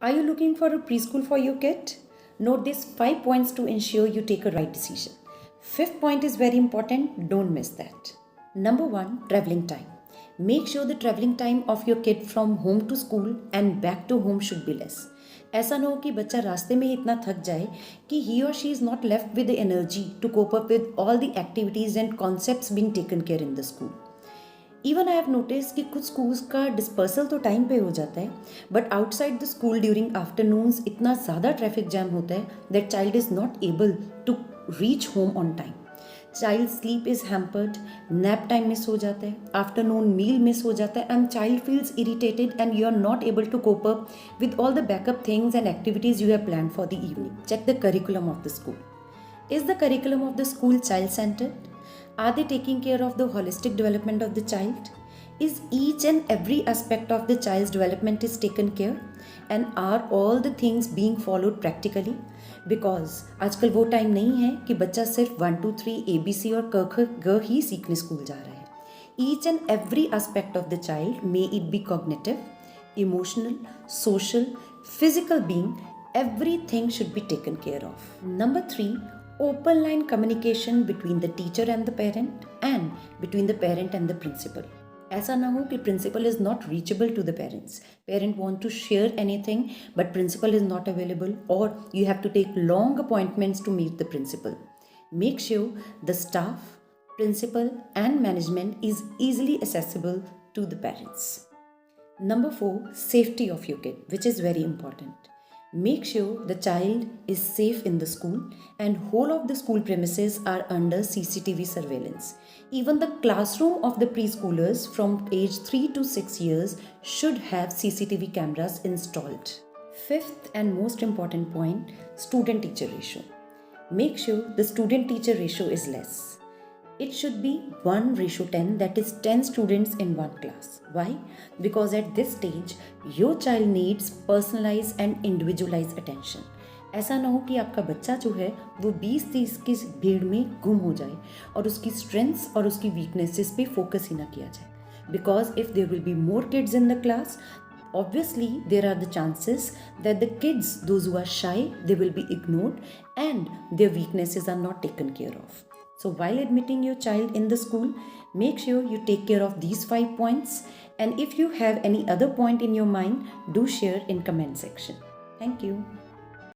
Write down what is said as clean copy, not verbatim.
Are you looking for a preschool for your kid? Note these 5 points to ensure you take a right decision. Fifth point is very important, don't miss that. Number 1, traveling time. Make sure the traveling time of your kid from home to school and back to home should be less. ऐसा ना हो कि बच्चा रास्ते में ही इतना थक जाए कि he or she is not left with the energy to cope up with all the activities and concepts being taken care in the school. Even I have notice कि कुछ स्कूल्स का डिस्पर्सल तो टाइम पे हो जाता है, but outside the school during afternoons इतना ज़्यादा ट्रैफिक जैम होता है that child is not able to reach home on time. Child sleep is hampered, nap time miss हो जाता है, आफ्टरनून मील मिस हो जाता है and child feels irritated and you are not able to cope up with all the backup things and activities you have plan for the evening. Check the curriculum of the school. Is the curriculum of the school child-centered? Are they taking care of the holistic development of the child? Is each and every aspect of the child's development is taken care? And are all the things being followed practically? Because आजकल वो time नहीं है कि बच्चा सिर्फ 1 2 3 ABC और क ख ग ही सीखने स्कूल जा रहा है. Each and every aspect of the child, may it be cognitive, emotional, social, physical being, everything should be taken care of. Number 3, open line communication between the teacher and the parent and between the parent and the principal. ऐसा ना हो कि principal is not reachable to the parents. Parent want to share anything but principal is not available, or you have to take long appointments to meet the principal. Make sure the staff, principal and management is easily accessible to the parents. Number 4, safety of your kid, which is very important. Make sure the child is safe in the school and whole of the school premises are under CCTV surveillance. Even the classroom of the preschoolers from age 3 to 6 years should have CCTV cameras installed. Fifth and most important point, student-teacher ratio. Make sure the student-teacher ratio is less. It should be 1:10, that is 10 students in one class. Why? Because at this stage, your child needs personalized and individualized attention. ऐसा ना हो कि आपका बच्चा जो है वो 20-30 की भीड़ में गुम हो जाए और उसकी स्ट्रेंथ्स और उसकी वीकनेसेस पे फोकस ही ना किया जाए. Because if there will be more kids in the class, obviously there are the chances that the kids, those who are shy, they will be ignored and their weaknesses are not taken care of. So while admitting your child in the school, make sure you take care of these 5 points, and if you have any other point in your mind, do share in comment section. Thank you.